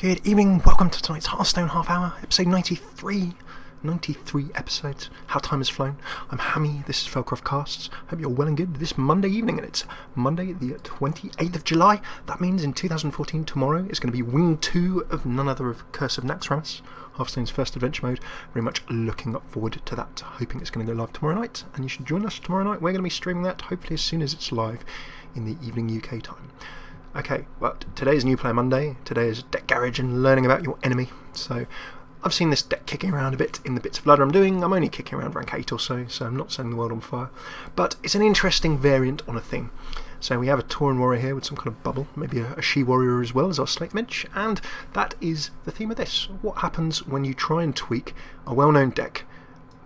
Good evening, welcome to tonight's Hearthstone Half Hour, episode 93. 93 episodes, how time has flown. I'm Hammy, this is FailCraft Casts. Hope you're well and good this Monday evening, and it's Monday the 28th of July. That means in 2014, tomorrow, is going to be Wing 2 of none other of Curse of Naxxramas, Hearthstone's first adventure mode. Very much looking forward to that, hoping it's going to go live tomorrow night, and you should join us tomorrow night. We're going to be streaming that, hopefully as soon as it's live in the evening UK time. Okay, well, today is New Player Monday. Today is Deck Garage and learning about your enemy. So, I've seen this deck kicking around a bit in the bits of ladder I'm doing. I'm only kicking around rank 8 or so I'm not setting the world on fire. But it's an interesting variant on a theme. So we have a Tauren warrior here with some kind of bubble, maybe a she warrior as well as our slate mage, and that is the theme of this. What happens when you try and tweak a well-known deck,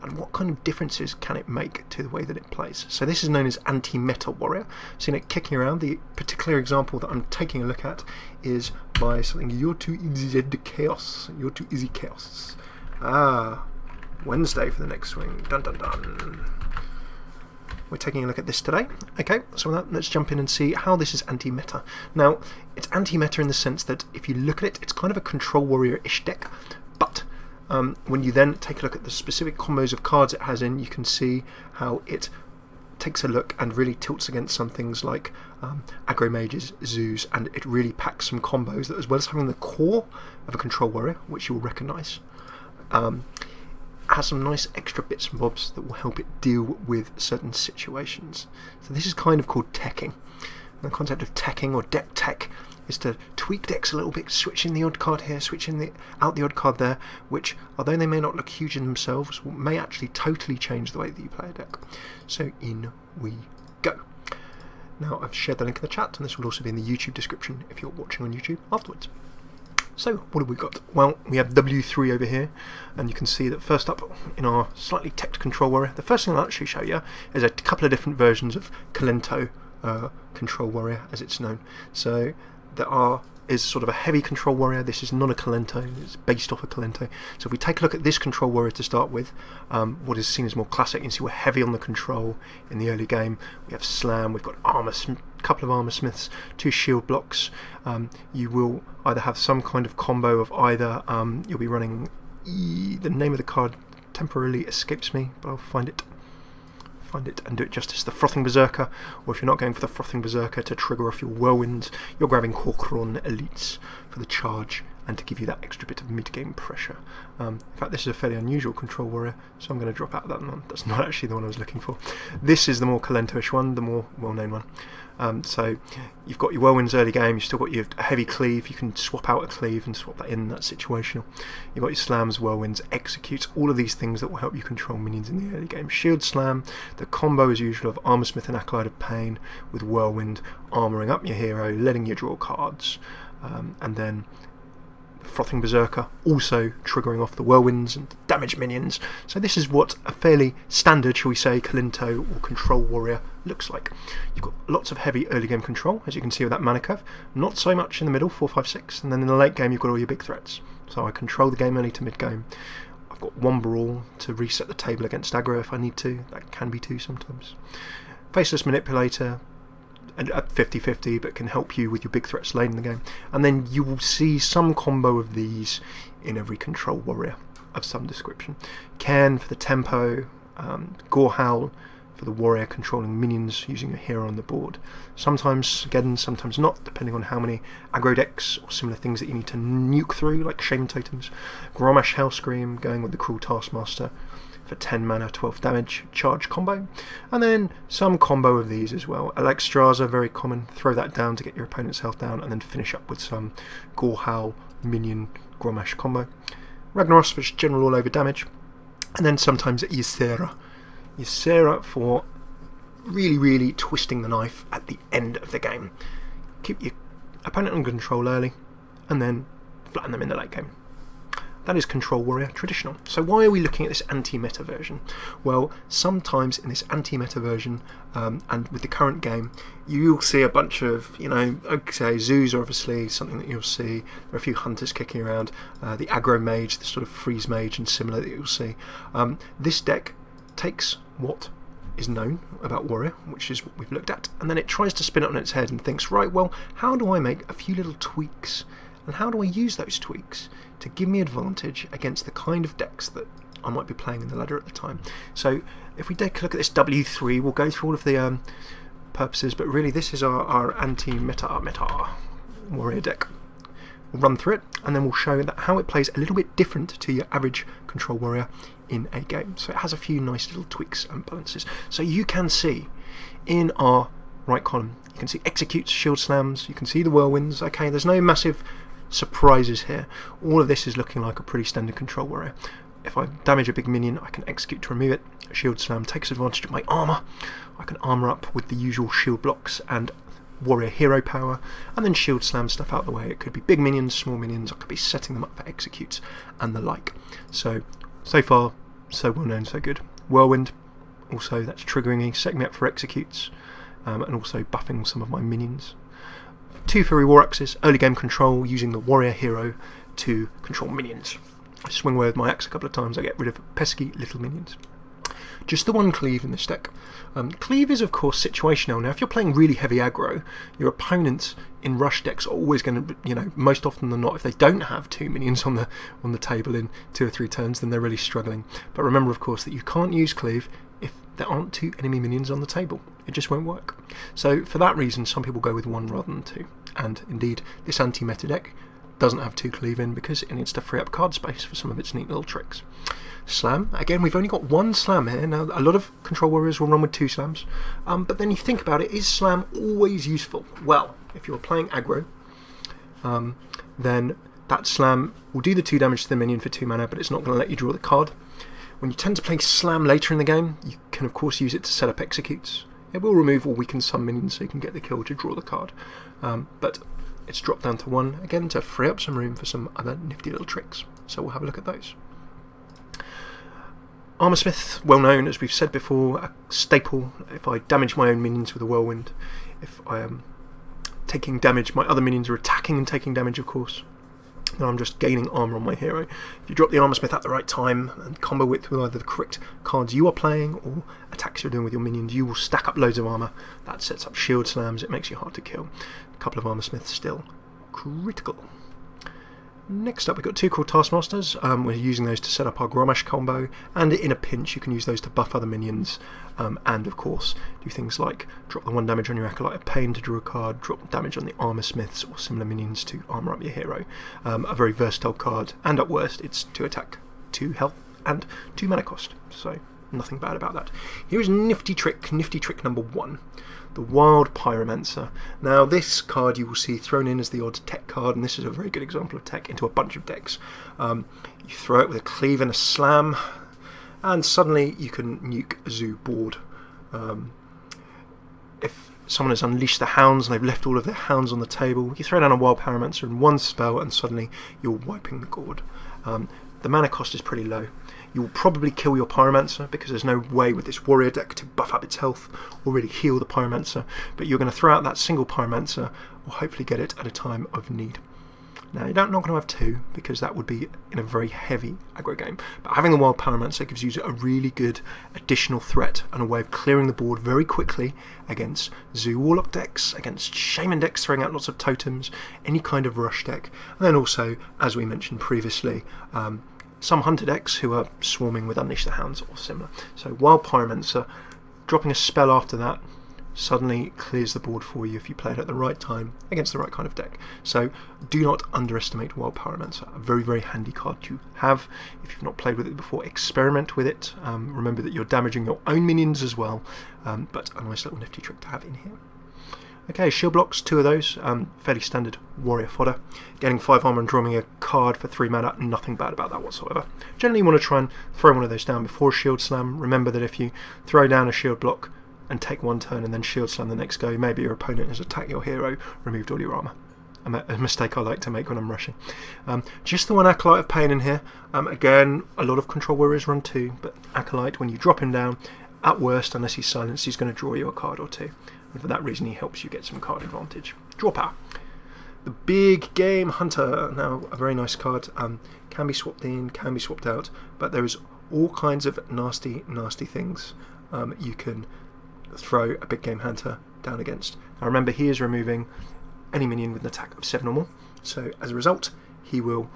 and what kind of differences can it make to the way that it plays? So this is known as anti-meta warrior. Seen it kicking around. The particular example that I'm taking a look at is by something You're Too Easy Chaos. You're Too Easy Chaos. Wednesday for the next swing. Dun dun dun. We're taking a look at this today. Okay, so with that, let's jump in and see how this is anti-meta. Now, it's anti-meta in the sense that if you look at it, it's kind of a control warrior-ish deck, but when you then take a look at the specific combos of cards it has in, you can see how it takes a look and really tilts against some things like aggro mages, zoos, and it really packs some combos that, as well as having the core of a control warrior, which you will recognise, has some nice extra bits and bobs that will help it deal with certain situations. So this is kind of called teching. The concept of teching or deck tech is to tweak decks a little bit, switching the odd card here, switching out the odd card there, which, although they may not look huge in themselves, may actually totally change the way that you play a deck. So in we go. Now I've shared the link in the chat, and this will also be in the YouTube description if you're watching on YouTube afterwards. So what have we got? Well, we have W3 over here, and you can see that first up in our slightly teched control warrior, the first thing I'll actually show you is a couple of different versions of Kalento control warrior, as it's known. So there is sort of a heavy control warrior. This is not a Kalento, it's based off a Kalento. So if we take a look at this control warrior to start with, what is seen as more classic, you can see we're heavy on the control in the early game. We have slam, we've got couple of armor smiths, 2 shield blocks. You will either have some kind of combo of either, you'll be running, the name of the card temporarily escapes me, but I'll find it and do it justice, the Frothing Berserker, or if you're not going for the Frothing Berserker to trigger off your Whirlwinds, you're grabbing Kor'kron Elites for the charge and to give you that extra bit of mid-game pressure. In fact, this is a fairly unusual control warrior, so I'm going to drop out of that one. That's not actually the one I was looking for. This is the more Kalento-ish one, the more well-known one. So you've got your Whirlwinds early game, you've still got your heavy cleave, you can swap out a cleave and swap that in, that's situational. You've got your slams, Whirlwinds, executes, all of these things that will help you control minions in the early game. Shield slam, the combo as usual of Armor Smith and Acolyte of Pain with Whirlwind, armouring up your hero, letting you draw cards, and then Frothing Berserker, also triggering off the Whirlwinds and damage minions. So this is what a fairly standard, shall we say, Kalento or control warrior looks like. You've got lots of heavy early game control, as you can see with that mana curve. Not so much in the middle, 4, 5, 6, and then in the late game you've got all your big threats. So I control the game early to mid game. I've got 1 brawl to reset the table against aggro if I need to. That can be 2 sometimes. Faceless Manipulator, and at 50-50, but can help you with your big threats late in the game. And then you will see some combo of these in every control warrior of some description. Cairn for the tempo, Gorehowl for the warrior controlling minions using a hero on the board. Sometimes Geddon, sometimes not, depending on how many aggro decks or similar things that you need to nuke through, like Shaman Totems. Grommash Hellscream going with the Cruel Taskmaster for 10 mana, 12 damage, charge combo, and then some combo of these as well. Alexstrasza, very common, throw that down to get your opponent's health down, and then finish up with some Gorehowl, Minion, Grommash combo. Ragnaros for general all over damage, and then sometimes Ysera. Ysera for really twisting the knife at the end of the game. Keep your opponent on control early, and then flatten them in the late game. That is Control Warrior traditional. So why are we looking at this anti-meta version? Well, sometimes in this anti-meta version, and with the current game, you'll see a bunch of, okay, zoos are obviously something that you'll see. There are a few hunters kicking around. The aggro mage, the sort of freeze mage and similar that you'll see. This deck takes what is known about Warrior, which is what we've looked at, and then it tries to spin it on its head and thinks, right, well, how do I make a few little tweaks And how do I use those tweaks to give me advantage against the kind of decks that I might be playing in the ladder at the time? So if we take a look at this W3, we'll go through all of the purposes, but really this is our anti-meta warrior deck. We'll run through it, and then we'll show that how it plays a little bit different to your average control warrior in a game. So it has a few nice little tweaks and balances. So you can see in our right column, you can see executes, shield slams, you can see the whirlwinds. Okay, there's no massive surprises here. All of this is looking like a pretty standard control warrior. If I damage a big minion, I can execute to remove it. A shield slam takes advantage of my armour. I can armour up with the usual shield blocks and warrior hero power, and then shield slam stuff out the way. It could be big minions, small minions, I could be setting them up for executes and the like. So far, so well known, so good. Whirlwind, also that's triggering me, setting me up for executes, and also buffing some of my minions. 2 Fury War Axes, early game control, using the warrior hero to control minions. I swing away with my axe a couple of times, I get rid of pesky little minions. Just the one cleave in this deck. Cleave is of course situational. Now if you're playing really heavy aggro, your opponents in rush decks are always going to, most often than not, if they don't have 2 minions on the table in 2 or 3 turns, then they're really struggling. But remember of course that you can't use cleave if there aren't 2 enemy minions on the table. It just won't work. So for that reason some people go with 1 rather than 2. And indeed this anti-meta deck doesn't have 2 cleave in because it needs to free up card space for some of its neat little tricks. Slam, again we've only got 1 slam here. Now a lot of control warriors will run with 2 slams, but then you think about it, is slam always useful? Well, if you're playing aggro, then that slam will do the 2 damage to the minion for 2 mana, but it's not going to let you draw the card. When you tend to play slam later in the game, you can of course use it to set up executes. It will remove or weaken some minions so you can get the kill to draw the card, but it's dropped down to 1 again to free up some room for some other nifty little tricks. So we'll have a look at those. Armorsmith, well known as we've said before, a staple. If I damage my own minions with a whirlwind, if I am taking damage, my other minions are attacking and taking damage of course, then I'm just gaining armour on my hero. If you drop the Armorsmith at the right time and combo it with either the correct cards you are playing or attacks you're doing with your minions, you will stack up loads of armour. That sets up shield slams, it makes you hard to kill. A couple of Armorsmiths still critical. Next up we've got 2 Cruel Taskmasters. We're using those to set up our Grommash combo, and in a pinch you can use those to buff other minions, and of course do things like drop the 1 damage on your Acolyte of Pain to draw a card, drop damage on the Armorsmiths or similar minions to armour up your hero. A very versatile card, and at worst it's 2 attack, 2 health and 2 mana cost, so nothing bad about that. Here is nifty trick number 1. The Wild Pyromancer. Now this card you will see thrown in as the odd tech card, and this is a very good example of tech into a bunch of decks. You throw it with a cleave and a slam, and suddenly you can nuke a zoo board. If someone has unleashed the hounds and they've left all of their hounds on the table, you throw down a Wild Pyromancer in 1 spell and suddenly you're wiping the board. The mana cost is pretty low. You'll probably kill your Pyromancer because there's no way with this warrior deck to buff up its health or really heal the Pyromancer, but you're going to throw out that single Pyromancer or hopefully get it at a time of need. Now you're not going to have 2 because that would be in a very heavy aggro game, but having the Wild Pyromancer gives you a really good additional threat and a way of clearing the board very quickly against Zoo Warlock decks, against Shaman decks throwing out lots of totems, any kind of rush deck, and then also, as we mentioned previously, some hunter decks who are swarming with Unleash the Hounds or similar. So Wild Pyromancer, dropping a spell after that, suddenly clears the board for you if you play it at the right time against the right kind of deck. So do not underestimate Wild Pyromancer, a very, very handy card to have. If you've not played with it before, experiment with it. Remember that you're damaging your own minions as well, but a nice little nifty trick to have in here. Okay, shield blocks, 2 of those, fairly standard warrior fodder. Getting 5 armor and drawing a card for 3 mana, nothing bad about that whatsoever. Generally you want to try and throw one of those down before a shield slam. Remember that if you throw down a shield block and take 1 turn and then shield slam the next go, maybe your opponent has attacked your hero, removed all your armor. A mistake I like to make when I'm rushing. Just the 1 Acolyte of Pain in here. Again, a lot of control warriors run 2, but Acolyte, when you drop him down, at worst, unless he's silenced, he's going to draw you a card or 2. And for that reason he helps you get some card advantage. Draw power. The Big Game Hunter, now a very nice card, can be swapped in, can be swapped out, but there is all kinds of nasty things you can throw a Big Game Hunter down against. Now remember, he is removing any minion with an attack of 7 or more, So as a result, he will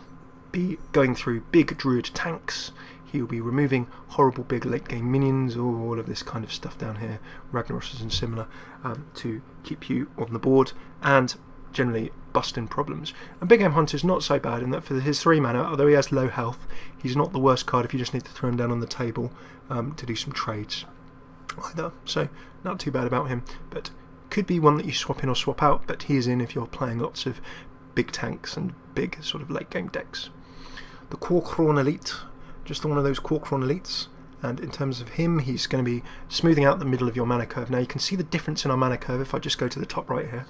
be going through big druid tanks. He will be removing horrible big late game minions, all of this kind of stuff down here, Ragnarosses and similar, to keep you on the board and generally busting problems. And Big Game Hunter's not so bad in that for his 3 mana, although he has low health, he's not the worst card if you just need to throw him down on the table to do some trades either. So not too bad about him, but could be one that you swap in or swap out, but he is in if you're playing lots of big tanks and big sort of late game decks. The Kor'kron Elite, just one of those Kor'kron Elites, and in terms of him, he's going to be smoothing out the middle of your mana curve. Now you can see the difference in our mana curve if I just go to the top right here,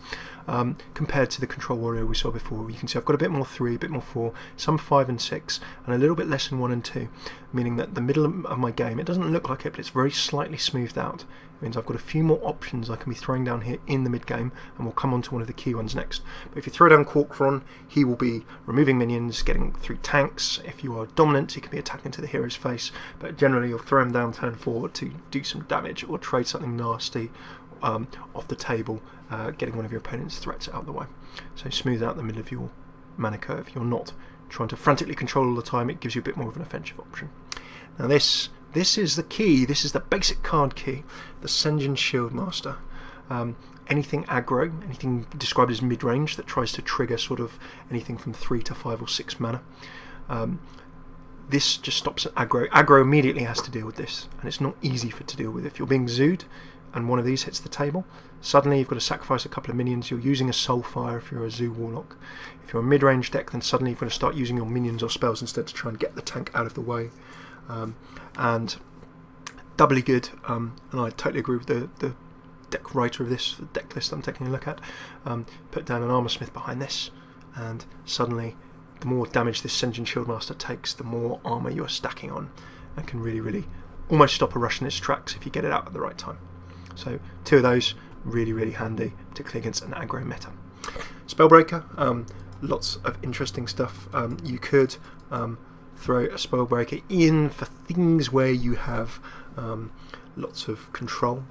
compared to the Control Warrior we saw before. You can see I've got a bit more 3, a bit more 4, some 5 and 6, and a little bit less in 1 and 2, meaning that the middle of my game, it doesn't look like it, but it's very slightly smoothed out. It means I've got a few more options I can be throwing down here in the mid game, and we'll come on to one of the key ones next. But if you throw down Kor'kron, he will be removing minions, getting through tanks. If you are dominant, he can be attacking to the hero's face, but generally you'll throw him down turn 4 to do some damage or trade something nasty off the table, getting one of your opponent's threats out of the way. So smooth out the middle of your mana curve. You're not trying to frantically control all the time. It gives you a bit more of an offensive option. Now this is the key. This is the basic card key, the Sen'jin Shieldmaster. Anything aggro, anything described as mid-range that tries to trigger sort of anything from 3 to 5 or 6 mana. This just stops at aggro. Aggro immediately has to deal with this, and it's not easy to deal with. If you're being zooed and one of these hits the table, suddenly you've got to sacrifice a couple of minions. You're using a Soulfire if you're a Zoo Warlock. If you're a mid-range deck, then suddenly you've got to start using your minions or spells instead to try and get the tank out of the way. And doubly good, and I totally agree with the deck writer of this, the deck list I'm taking a look at. Put down an Armor Smith behind this, and suddenly the more damage this Sen'jin Shieldmaster takes, the more armour you're stacking on, and can really, really almost stop a rush in its tracks if you get it out at the right time. So 2 of those, really, really handy, particularly against an aggro meta. Spellbreaker, lots of interesting stuff. You could throw a Spellbreaker in for things where you have lots of control.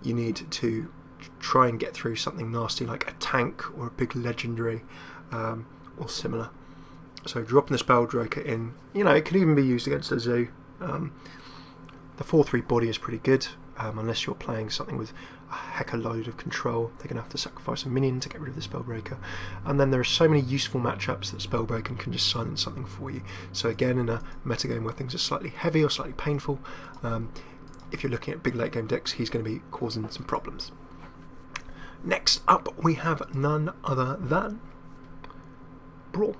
You need to try and get through something nasty like a tank or a big legendary or similar. So dropping the Spellbreaker in, it can even be used against a zoo. The 4/3 body is pretty good, unless you're playing something with a heck of a load of control. They're going to have to sacrifice a minion to get rid of the Spellbreaker. And then there are so many useful matchups that Spellbreaker can just silence something for you. So again, in a metagame where things are slightly heavy or slightly painful, if you're looking at big late game decks, he's going to be causing some problems. Next up, we have none other than Brawl.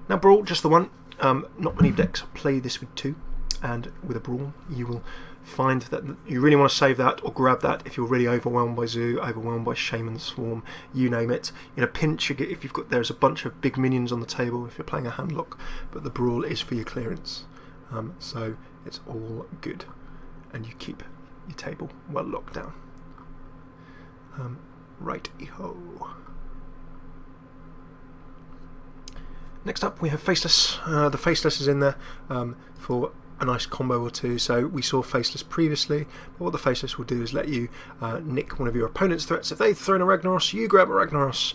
Now Brawl, just the one. Not many decks play this with 2, and with a Brawl you will find that you really want to save that or grab that if you're really overwhelmed by Zoo, overwhelmed by Shaman Swarm, you name it. In a pinch, if there's a bunch of big minions on the table if you're playing a handlock, but the Brawl is for your clearance. So it's all good, and you keep your table well locked down. Righty-ho. Next up we have Faceless. The Faceless is in there for a nice combo or 2. So we saw Faceless previously, but what the Faceless will do is let you nick one of your opponent's threats. If they've thrown a Ragnaros, you grab a Ragnaros.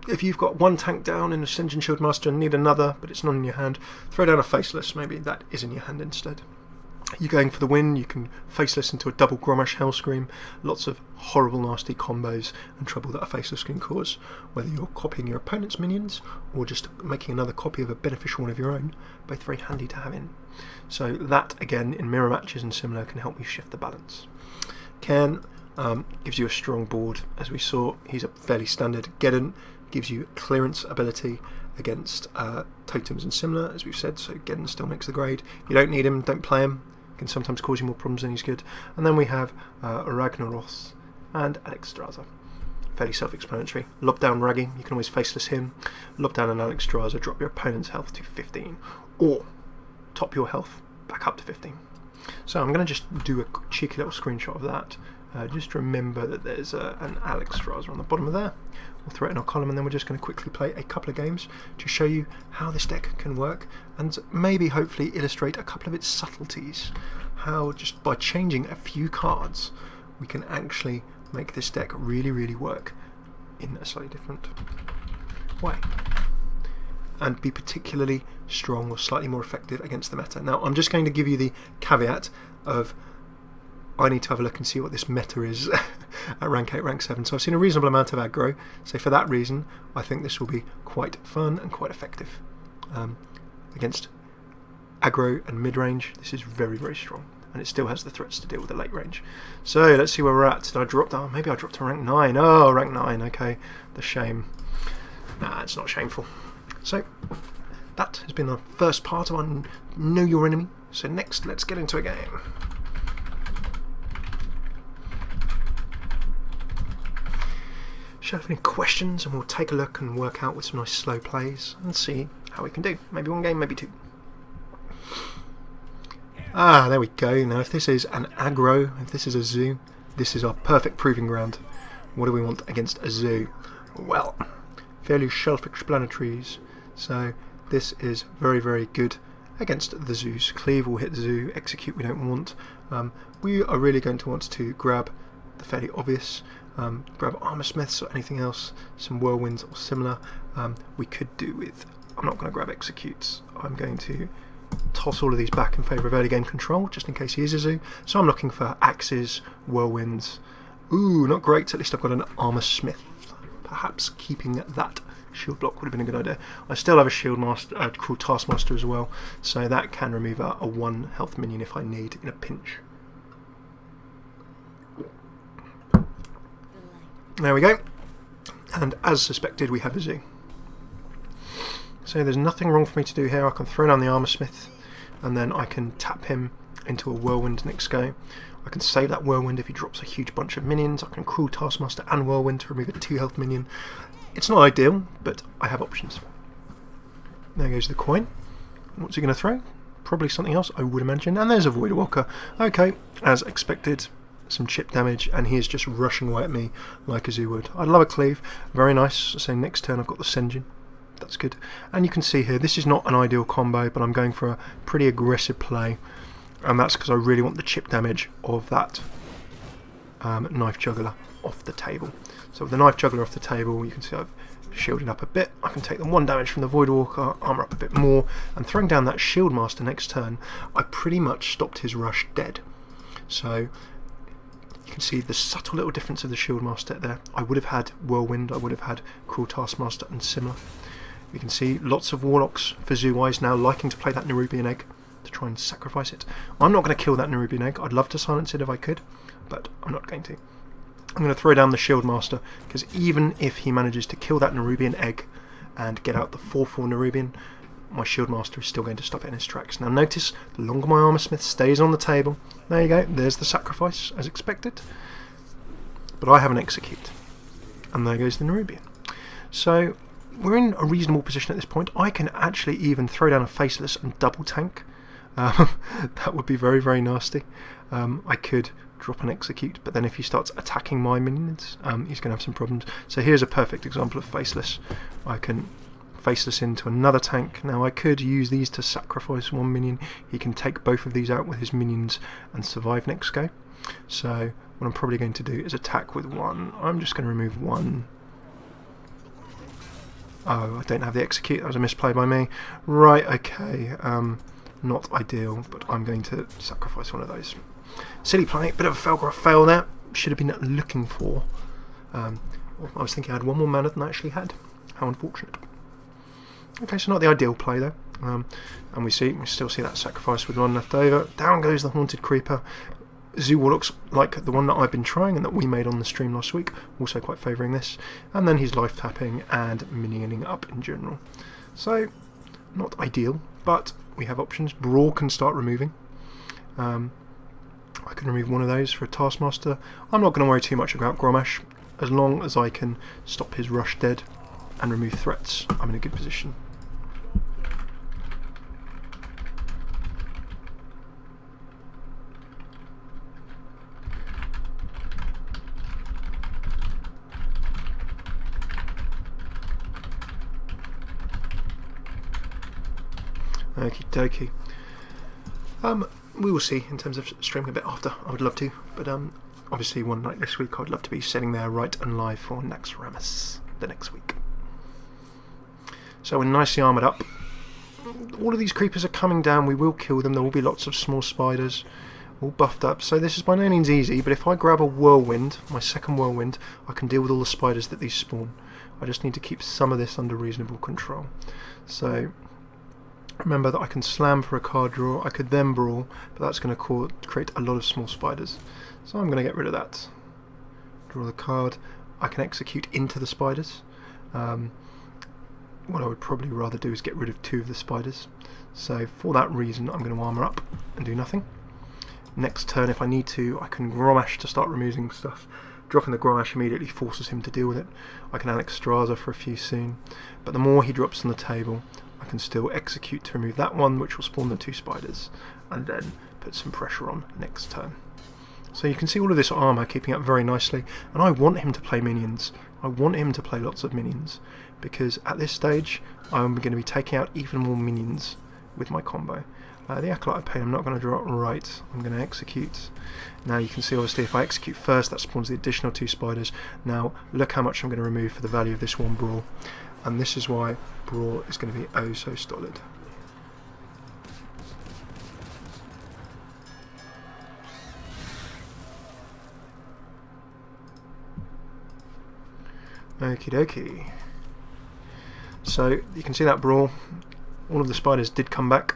If you've got one tank down in a Sen'jin Shieldmaster and need another, but it's not in your hand, throw down a Faceless. Maybe that is in your hand instead. You're going for the win, you can Faceless into a double Grommash Hellscream. Lots of horrible, nasty combos and trouble that a Faceless can cause, whether you're copying your opponent's minions or just making another copy of a beneficial one of your own. Both very handy to have in. So that, again, in mirror matches and similar, can help you shift the balance. Ken gives you a strong board. As we saw, he's a fairly standard. Geddon gives you clearance ability against totems and similar, as we've said, so Geddon still makes the grade. If you don't need him, don't play him. Can sometimes cause you more problems than he's good. And then we have Ragnaros and Alexstrasza. Fairly self-explanatory. Lob down Raggy, you can always Faceless him. Lob down an Alexstrasza, drop your opponent's health to 15, or top your health back up to 15. So I'm going to just do a cheeky little screenshot of that. Just remember that there's an Alexstrasza on the bottom of there. We'll throw it in our column, and then we're just going to quickly play a couple of games to show you how this deck can work, and maybe hopefully illustrate a couple of its subtleties. How just by changing a few cards we can actually make this deck really, really work in a slightly different way, and be particularly strong or slightly more effective against the meta. Now, I'm just going to give you the caveat of I need to have a look and see what this meta is at rank 8, rank 7. So I've seen a reasonable amount of aggro, so for that reason I think this will be quite fun and quite effective. Against aggro and mid-range, this is very, very strong, and it still has the threats to deal with the late range. So let's see where we're at. Did I drop down? Maybe I dropped to rank 9. Oh, rank 9, okay. The shame. Nah, it's not shameful. So that has been the first part of our Know Your Enemy. So next, let's get into a game. Should I have any questions, and we'll take a look and work out with some nice slow plays and see how we can do. Maybe one game, maybe two. Ah, there we go. Now if this is an aggro, if this is a zoo, this is our perfect proving ground. What do we want against a zoo? Well, fairly self-explanatory. So this is very, very good against the zoos. Cleave will hit the zoo, execute we don't want. We are really going to want to grab the fairly obvious. Grab armor smiths or anything else, some whirlwinds or similar. We could do with, I'm not going to grab executes, I'm going to toss all of these back in favour of early game control, just in case he is a zoo. So I'm looking for axes, whirlwinds. Ooh, not great, at least I've got an armor smith. Perhaps keeping that shield block would have been a good idea. I still have a shield master, cruel taskmaster as well, so that can remove a 1 health minion if I need in a pinch. There we go, and as suspected we have a zoo. So there's nothing wrong for me to do here. I can throw down the armor smith and then I can tap him into a whirlwind next go. I can save that whirlwind if he drops a huge bunch of minions. I can cruel taskmaster and whirlwind to remove a 2 health minion. It's not ideal, but I have options. There goes the coin. What's he going to throw? Probably something else, I would imagine. And there's a Void Walker. Okay, as expected. Some chip damage, and he is just rushing away at me like a zoo would. I'd love a cleave, very nice. So next turn I've got the Senjin, that's good. And you can see here, this is not an ideal combo, but I'm going for a pretty aggressive play, and that's because I really want the chip damage of that knife juggler off the table. So with the knife juggler off the table, you can see I've shielded up a bit. I can take the 1 damage from the Void Walker, armor up a bit more, and throwing down that Shield Master next turn, I pretty much stopped his rush dead. So you can see the subtle little difference of the Shield Master there. I would have had Whirlwind, I would have had Cruel Taskmaster and similar. You can see lots of Warlocks for Zoo-wise now liking to play that Nerubian Egg to try and sacrifice it. I'm not going to kill that Nerubian Egg. I'd love to silence it if I could, but I'm not going to. I'm going to throw down the Shield Master, because even if he manages to kill that Nerubian Egg and get out the 4/4 Nerubian, my Shield Master is still going to stop it in his tracks. Now notice, the longer my Armor Smith stays on the table, there you go, there's the sacrifice as expected. But I have an execute, and there goes the Nerubian. So we're in a reasonable position at this point. I can actually even throw down a Faceless and double tank. That would be very, very nasty. I could drop an execute, but then if he starts attacking my minions, he's going to have some problems. So here's a perfect example of Faceless. I can Faceless into another tank. Now I could use these to sacrifice one minion. He can take both of these out with his minions and survive next go. So what I'm probably going to do is attack with one. I'm just going to remove one. Oh, I don't have the execute. That was a misplay by me. Right, okay. Not ideal, but I'm going to sacrifice one of those. Silly play, bit of a FailCraft fail there. Should have been looking for. I was thinking I had one more mana than I actually had. How unfortunate. Okay, so not the ideal play though. And we still see that sacrifice with one left over. Down goes the Haunted Creeper. Zoo Warlocks, like the one that I've been trying and that we made on the stream last week, also quite favouring this. And then he's life tapping and minioning up in general. So, not ideal, but we have options. Brawl can start removing. I can remove one of those for a Taskmaster. I'm not going to worry too much about Gromash. As long as I can stop his rush dead and remove threats, I'm in a good position. Okie dokie. We will see in terms of streaming a bit after. I would love to, but obviously one night this week I would love to be sitting there right and live for Naxxramas the next week. So we're nicely armoured up. All of these creepers are coming down. We will kill them. There will be lots of small spiders, all buffed up. So this is by no means easy, but if I grab a whirlwind, my second whirlwind, I can deal with all the spiders that these spawn. I just need to keep some of this under reasonable control. So remember that I can slam for a card draw. I could then brawl, but that's going to create a lot of small spiders. So I'm going to get rid of that. Draw the card. I can execute into the spiders. What I would probably rather do is get rid of 2 of the spiders. So for that reason I'm going to armour up and do nothing. Next turn, if I need to, I can Grommash to start removing stuff. Dropping the Grommash immediately forces him to deal with it. I can Alexstrasza for a few soon, but the more he drops on the table, I can still execute to remove that one, which will spawn the 2 spiders, and then put some pressure on next turn. So you can see all of this armour keeping up very nicely, and I want him to play minions. I want him to play lots of minions, because at this stage I'm going to be taking out even more minions with my combo. The Acolyte of Pain I'm not going to draw right, I'm going to execute. Now you can see obviously if I execute first that spawns the additional 2 spiders. Now look how much I'm going to remove for the value of this one Brawl, and this is why Brawl is going to be oh so solid. Okie dokie. So you can see that Brawl, all of the spiders did come back,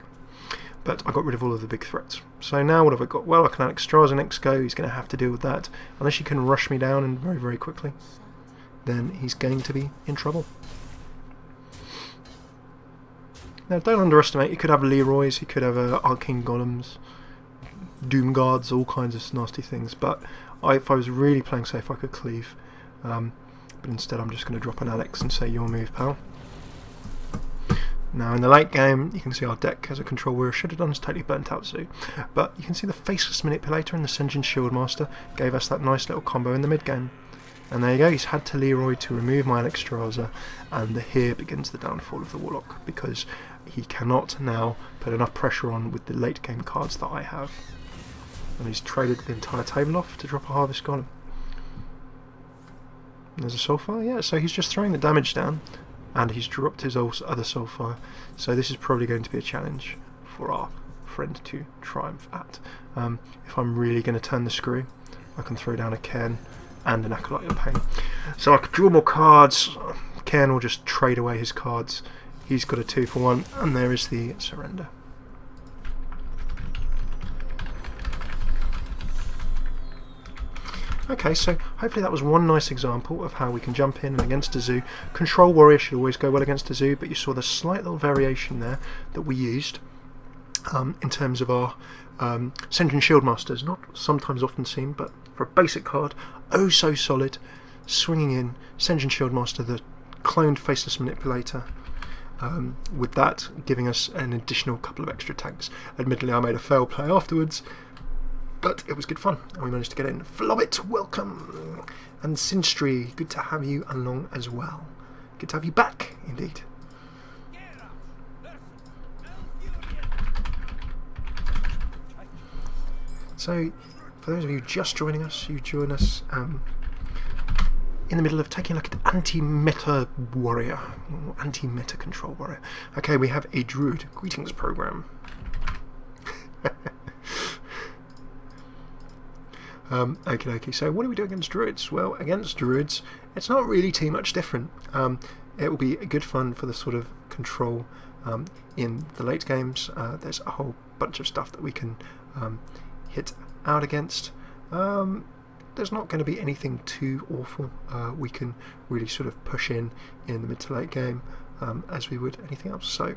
but I got rid of all of the big threats. So now what have I got? Well, I can Alexstrasza next go. He's going to have to deal with that. Unless he can rush me down and very, very quickly, then he's going to be in trouble. Now don't underestimate, he could have Leroys, he could have Arcane Golems, Doom Guards, all kinds of nasty things, but if I was really playing safe I could cleave. But instead I'm just going to drop an Alex and say your move, pal. Now in the late game you can see our deck as a control warrior should have done is totally burnt out Zoo, but you can see the Faceless Manipulator and the Sen'jin Shieldmaster gave us that nice little combo in the mid game. And there you go, he's had to Leroy to remove my Alexstrasza, and here begins the downfall of the Warlock, because he cannot now put enough pressure on with the late game cards that I have. And he's traded the entire table off to drop a Harvest Golem. There's a Soulfire, yeah, so he's just throwing the damage down, and he's dropped his other Soulfire, so this is probably going to be a challenge for our friend to triumph at. If I'm really going to turn the screw, I can throw down a Cairn and an Acolyte of Pain. So I could draw more cards. Cairn will just trade away his cards. He's got a 2-for-1, and there is the surrender. Okay, so hopefully that was one nice example of how we can jump in and against a Zoo. Control Warrior should always go well against a Zoo, but you saw the slight little variation there that we used in terms of our Sen'jin Shieldmasters. Not sometimes often seen, but for a basic card, oh so solid. Swinging in, Sen'jin Shieldmaster, the cloned Faceless Manipulator, with that giving us an additional couple of extra tanks. Admittedly I made a fail play afterwards, but it was good fun, and we managed to get in. Flobbit, welcome! And Sinstri, good to have you along as well. Good to have you back, indeed. So, for those of you just joining us, you join us in the middle of taking a look at anti-meta warrior, or anti-meta control warrior. Okay, we have a Druid. Greetings program. Okay, so what do we do against Druids? Well, against Druids, it's not really too much different. It will be good fun for the sort of control in the late games. There's a whole bunch of stuff that we can hit out against. There's not going to be anything too awful. We can really sort of push in the mid to late game as we would anything else. So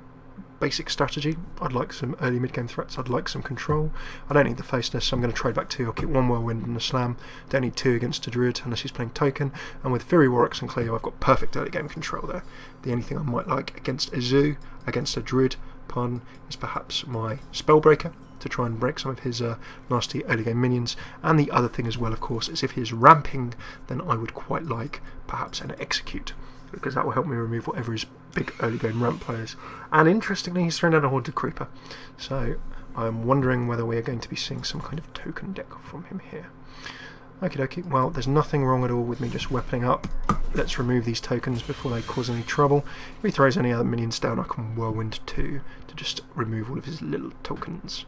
basic strategy, I'd like some early mid-game threats, I'd like some control. I don't need the faceless, so I'm going to trade back 2. I'll keep 1 Whirlwind and a Slam. Don't need 2 against a Druid unless he's playing Token. And with Fury Warrocks and Cleo, I've got perfect early game control there. The only thing I might like against a Zoo, against a Druid, pardon, is perhaps my Spellbreaker, to try and break some of his nasty early game minions. And the other thing as well, of course, is if he's ramping, then I would quite like perhaps an Execute, because that will help me remove whatever his big early game ramp players. And interestingly, he's thrown down a Haunted Creeper, so I'm wondering whether we are going to be seeing some kind of token deck from him here. Okie dokie, well, there's nothing wrong at all with me just weaponing up let's remove these tokens before they cause any trouble. If he throws any other minions down, I can Whirlwind 2 to just remove all of his little tokens.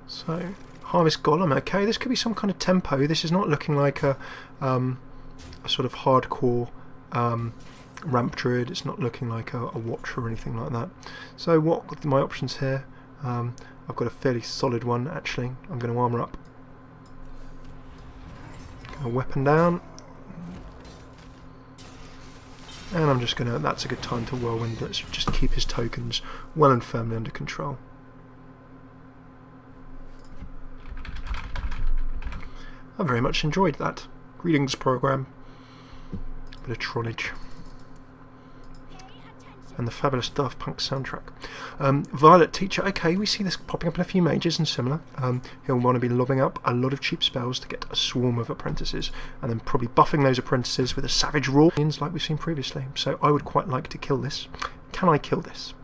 So, Harvest Golem, okay, this could be some kind of tempo. This is not looking like a sort of hardcore ramp druid. It's not looking like a watcher or anything like that. So what are my options here? I've got a fairly solid one actually. I'm going to armour up. Going to weapon down. And I'm just going to, that's a good time to Whirlwind. Let's just keep his tokens well and firmly under control. I very much enjoyed that. Greetings program. Bit of trollage. And the fabulous Daft Punk soundtrack. Violet Teacher, okay, we see this popping up in a few mages and similar. He'll want to be lobbing up a lot of cheap spells to get a swarm of apprentices, and then probably buffing those apprentices with a savage roar, like we've seen previously. So I would quite like to kill this. Can I kill this?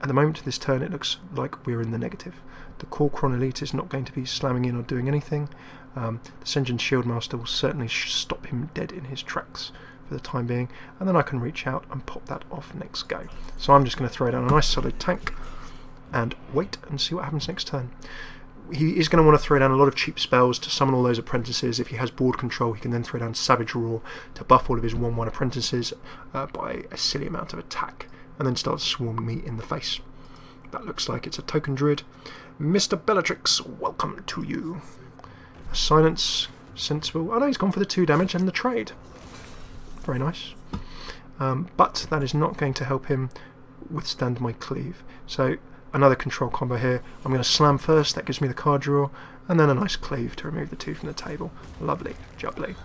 At the moment, this turn, it looks like we're in the negative. The Kor'kron Elite is not going to be slamming in or doing anything. The Sen'jin Shieldmaster will certainly stop him dead in his tracks for the time being, and then I can reach out and pop that off next go. So I'm just going to throw down a nice solid tank and wait and see what happens next turn. He is going to want to throw down a lot of cheap spells to summon all those apprentices. If he has board control, he can then throw down Savage Roar to buff all of his 1/1 apprentices by a silly amount of attack, and then start swarming me in the face. That looks like it's a token druid. Mr. Bellatrix, welcome to you. A silence, sensible. Oh no, he's gone for the 2 damage and the trade. Very nice. But that is not going to help him withstand my cleave. So another control combo here. I'm going to slam first, that gives me the card draw, and then a nice cleave to remove the 2 from the table. Lovely, jubbly.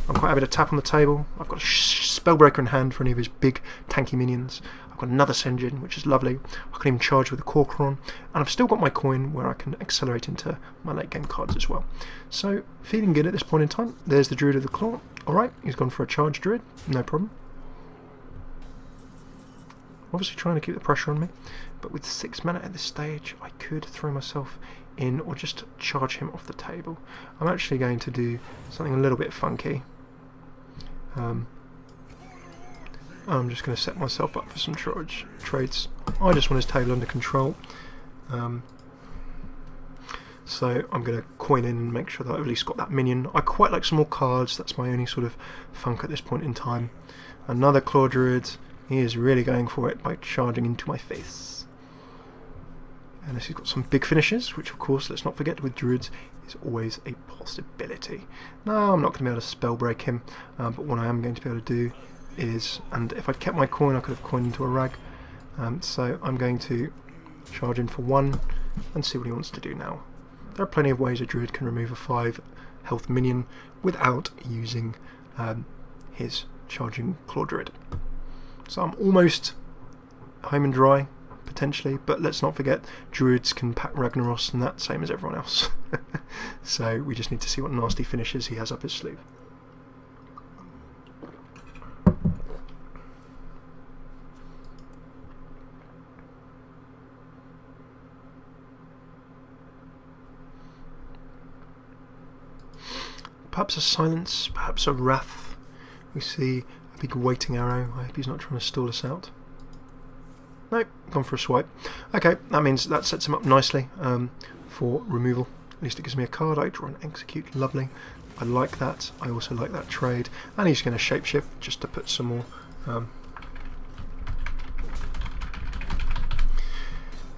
I'm quite happy to tap on the table. I've got a Spellbreaker in hand for any of his big tanky minions. I've got another Sen'jin, which is lovely. I can even charge with a Kor'kron, and I've still got my coin where I can accelerate into my late game cards as well. So, feeling good at this point in time. There's the Druid of the Claw. Alright, he's gone for a charge druid, no problem. Obviously trying to keep the pressure on me, but with 6 mana at this stage, I could throw myself in or just charge him off the table. I'm actually going to do something a little bit funky. I'm just going to set myself up for some trades. I just want his table under control. So I'm going to coin in and make sure that I've at least got that minion. I quite like some more cards, that's my only sort of funk at this point in time. Another Claw Druid, he is really going for it by charging into my face. Unless he's got some big finishes, which of course, let's not forget, with Druids is always a possibility. No, I'm not going to be able to spell break him, but what I am going to be able to do is, and if I'd kept my coin I could have coined into a rag, so I'm going to charge in for 1 and see what he wants to do now. There are plenty of ways a druid can remove a 5 health minion without using his charging Claw Druid. So I'm almost home and dry, potentially, but let's not forget druids can pack Ragnaros and that, same as everyone else. So we just need to see what nasty finishes he has up his sleeve. Perhaps a silence, perhaps a wrath. We see a big waiting arrow. I hope he's not trying to stall us out. Nope, gone for a swipe. Okay, that means that sets him up nicely for removal. At least it gives me a card. I draw and execute. Lovely. I like that. I also like that trade. And he's going to shapeshift just to put some more.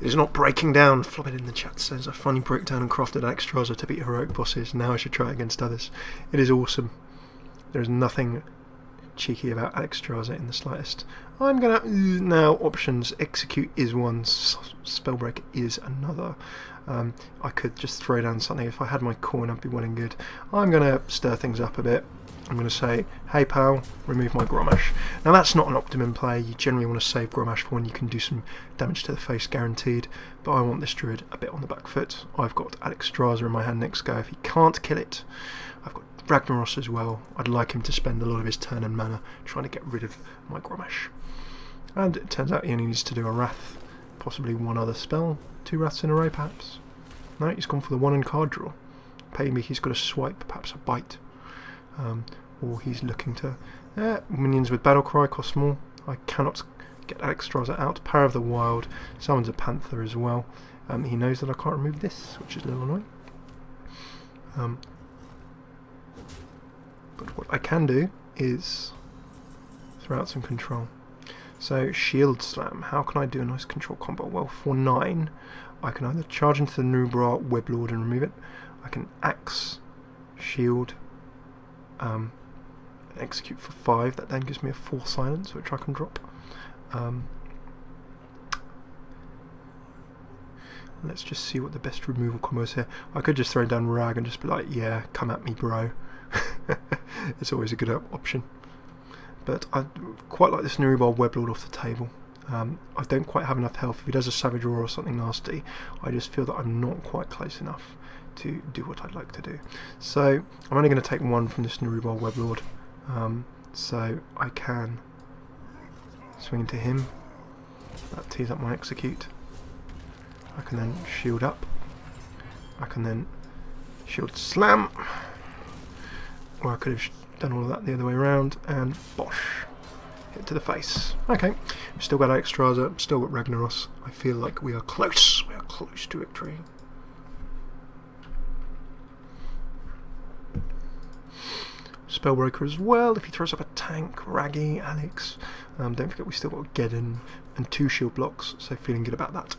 It is not breaking down. Flop it in the chat says, I finally broke down and crafted Alexstrasza to beat heroic bosses. Now I should try it against others. It is awesome. There is nothing cheeky about Alexstrasza in the slightest. I'm gonna now options. Execute is one. Spellbreak is another. I could just throw down something. If I had my coin, I'd be well and good. I'm gonna stir things up a bit. I'm going to say, hey pal, remove my Grommash. Now that's not an optimum play. You generally want to save Grommash for when you can do some damage to the face guaranteed, but I want this druid a bit on the back foot. I've got Alexstrasza in my hand next go. If he can't kill it, I've got Ragnaros as well. I'd like him to spend a lot of his turn and mana trying to get rid of my Grommash. And it turns out he only needs to do a Wrath, possibly one other spell. 2 Wraths in a row perhaps. No, he's gone for the 1 and card draw. maybe he's got a swipe, perhaps a bite, or he's looking to... minions with Battlecry cost more. I cannot get Alexstrasza out. Power of the Wild, summons a Panther as well. He knows that I can't remove this, which is a little annoying. But what I can do is throw out some control. So Shield Slam, how can I do a nice control combo? Well, for 9, I can either charge into the Nubra Weblord and remove it. I can Axe, Shield, execute for 5. That then gives me a 4 silence, which I can drop. Let's just see what the best removal combo is here. I could just throw down Rag and just be like, yeah, come at me, bro. It's always a good option. But I quite like this Nubra Weblord off the table. I don't quite have enough health. If he does a Savage Roar or something nasty, I just feel that I'm not quite close enough to do what I'd like to do. So I'm only going to take 1 from this Nubra Weblord. So I can swing into him. That tees up my execute. I can then shield up. I can then shield slam. Or I could have done all of that the other way around and bosh. Hit to the face. Okay, we've still got Alexstrasza, still got Ragnaros. I feel like we are close. We are close to victory. Spellbreaker as well. If he throws up a tank, Raggy, Alex. Don't forget we still got Geddon and 2 shield blocks, so feeling good about that.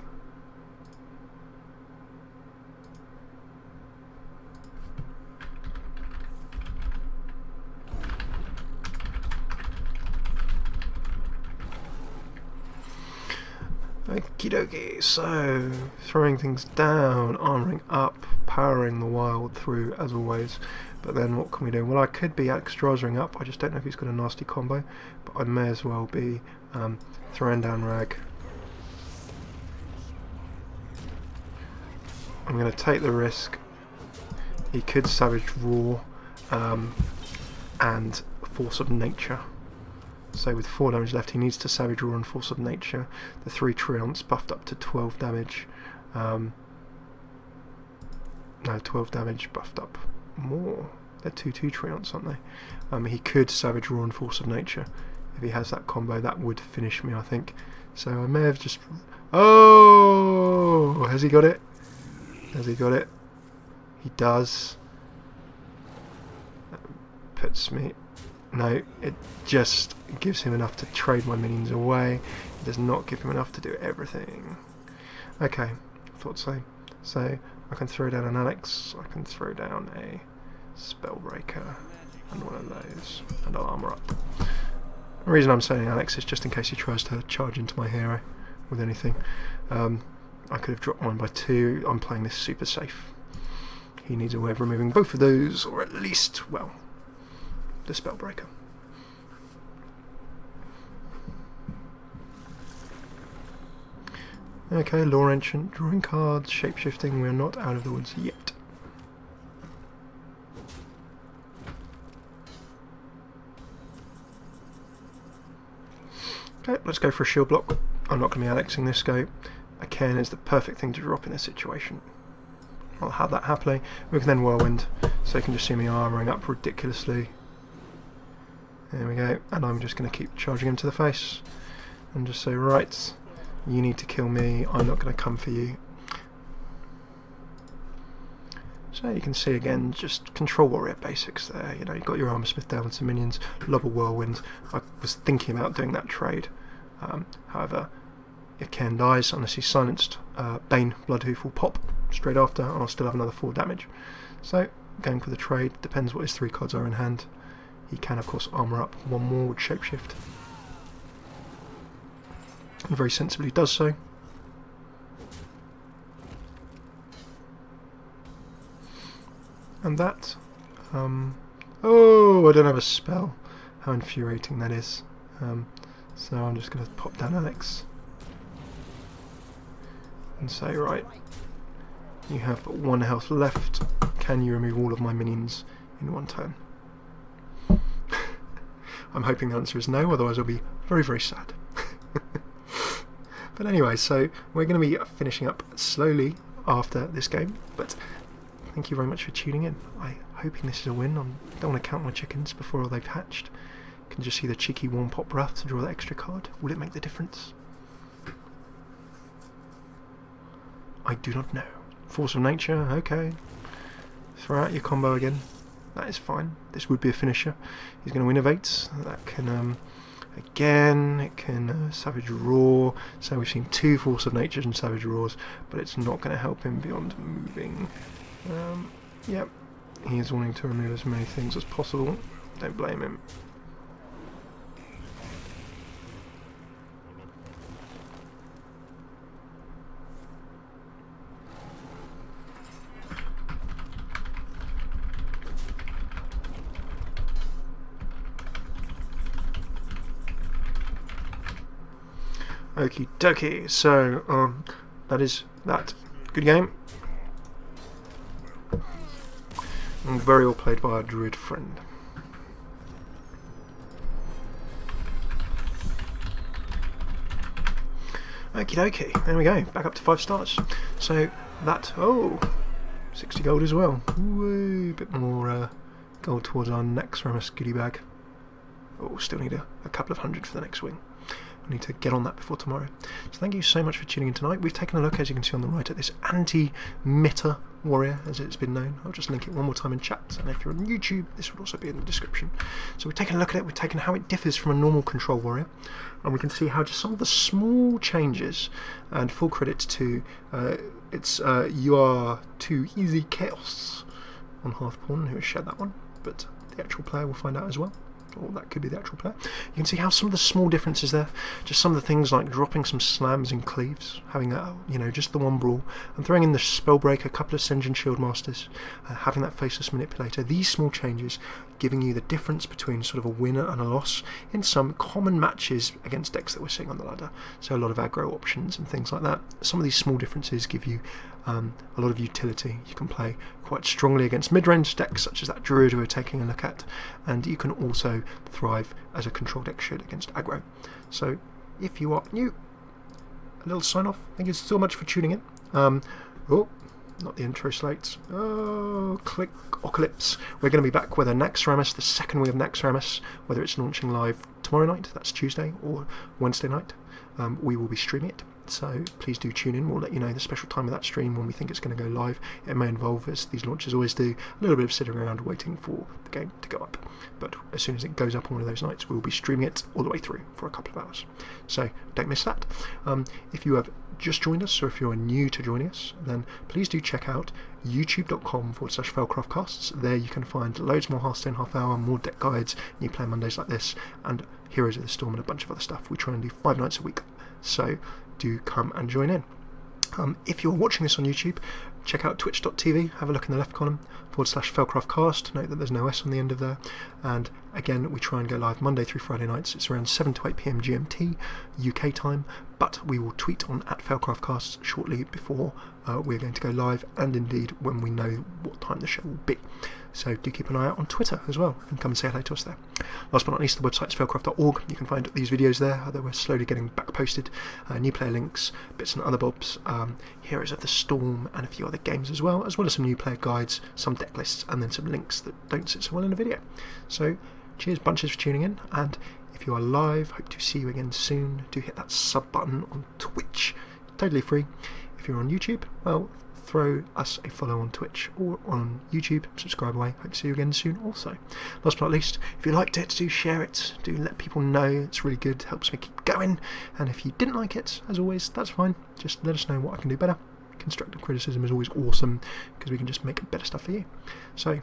Okie dokie, so throwing things down, armouring up, powering the wild through as always. But then what can we do? Well, I could be Alexstraszaing up, I just don't know if he's got a nasty combo, but I may as well be throwing down Rag. I'm going to take the risk. He could Savage Roar and Force of Nature. So with 4 damage left, he needs to Savage Roar and Force of Nature. The 3 Treants buffed up to 12 damage. No, 12 damage buffed up more. They're 2/2 Treants, aren't they? He could Savage Roar and Force of Nature. If he has that combo, that would finish me, I think. So I may have just... Oh! Has he got it? Has he got it? He does. That puts me... No, it just gives him enough to trade my minions away. It does not give him enough to do everything. Okay, thought so. So I can throw down an Alex, I can throw down a Spellbreaker, and one of those, and I'll armour up. The reason I'm saying Alex is just in case he tries to charge into my hero with anything. I could have dropped mine by 2. I'm playing this super safe. He needs a way of removing both of those, or at least, well, the Spellbreaker. Okay, Lore Ancient, drawing cards, shapeshifting, we're not out of the woods yet. Okay, let's go for a shield block. I'm not going to be Alexing this go. A Cairn is the perfect thing to drop in this situation. I'll have that happily. We can then Whirlwind, so you can just see me armouring up ridiculously. There we go, and I'm just going to keep charging him to the face and just say, right, you need to kill me, I'm not going to come for you. So you can see again, just Control Warrior basics there. You know, you've got your Armorsmith down with some minions, lob a Whirlwind. I was thinking about doing that trade. However, if Cairn dies, unless he's silenced, Bane Bloodhoof will pop straight after, and I'll still have another 4 damage. So, going for the trade, depends what his 3 cards are in hand. He can, of course, armour up 1 more with Shapeshift. And very sensibly does so. And that... oh, I don't have a spell. How infuriating that is. So I'm just going to pop down Alex. And say, right, you have but 1 health left. Can you remove all of my minions in 1 turn? I'm hoping the answer is no, otherwise I'll be very, very sad. But anyway, so we're going to be finishing up slowly after this game, but thank you very much for tuning in. I'm hoping this is a win. I don't want to count my chickens before they've hatched. You can just see the cheeky warm pop breath to draw that extra card. Will it make the difference? I do not know. Force of Nature, okay. Throw out your combo again. That is fine. This would be a finisher. He's going to innovate. That can, again, it can Savage Roar. So we've seen 2 Force of Natures and Savage Roars, but it's not going to help him beyond moving. Yep. He is wanting to remove as many things as possible. Don't blame him. Okie dokie, so that is that. Good game. And very well played by our druid friend. Okie dokie, there we go, back up to 5 stars. So that, 60 gold as well. Ooh, a bit more gold towards our next Ramus goodie bag. Oh, still need a couple of hundred for the next wing. I need to get on that before tomorrow. So thank you so much for tuning in tonight. We've taken a look, as you can see on the right, at this anti-meta warrior, as it's been known. I'll just link it one more time in chat, and if you're on YouTube, this would also be in the description. So we've taken a look at it, we've taken how it differs from a normal control warrior, and we can see how just some of the small changes, and full credit to You Are Too Easy Chaos on Hearthstone, who has shared that one, but the actual player will find out as well. Or that could be the actual player. You can see how some of the small differences there, just some of the things like dropping some slams and cleaves, having that, just the one brawl, and throwing in the Spellbreak, a couple of Sen'jin Shield Masters, having that Faceless Manipulator. These small changes giving you the difference between sort of a winner and a loss in some common matches against decks that we're seeing on the ladder. So a lot of aggro options and things like that. Some of these small differences give you a lot of utility. You can play quite strongly against mid-range decks such as that Druid we're taking a look at, and you can also thrive as a control deck should against aggro. So if you are new, a little sign off. Thank you so much for tuning in. Not the intro slates. Click Ocalypse. We're going to be back with a Naxxramas, the second wing of Naxxramas, whether it's launching live tomorrow night, that's Tuesday, or Wednesday night. We will be streaming it, so please do tune in. We'll let you know the special time of that stream when we think it's going to go live. It may involve, as these launches always do, a little bit of sitting around waiting for the game to go up. But as soon as it goes up on one of those nights, we'll be streaming it all the way through for a couple of hours. So don't miss that. If you have just joined us, or if you're new to joining us, then please do check out youtube.com/FailCraft Casts. There you can find loads more Hearthstone half hour, more deck guides, new play Mondays like this, and Heroes of the Storm and a bunch of other stuff. We try and do 5 nights a week, so do come and join in. If you're watching this on YouTube, check out twitch.tv, have a look in the left column, /FailCraftCast. Note that there's no S on the end of there. And again, we try and go live Monday through Friday nights. It's around 7 to 8 PM GMT, UK time, but we will tweet on @FailCraftCasts shortly before we're going to go live, and indeed when we know what time the show will be. So do keep an eye out on Twitter as well, and come and say hello to us there. Last but not least, the website's failcraft.org. You can find these videos there, although we're slowly getting back posted. New player links, bits and other bobs, Heroes of the Storm, and a few other games as well as some new player guides, some deck lists, and then some links that don't sit so well in a video. So cheers bunches for tuning in, and if you are live, hope to see you again soon. Do hit that sub button on Twitch, totally free. If you're on YouTube, well, throw us a follow on Twitch or on YouTube, subscribe away. Hope to see you again soon also. Last but not least, if you liked it, do share it, do let people know. It's really good, helps me keep going. And if you didn't like it, as always, that's fine. Just let us know what I can do better. Constructive criticism is always awesome, because we can just make better stuff for you. So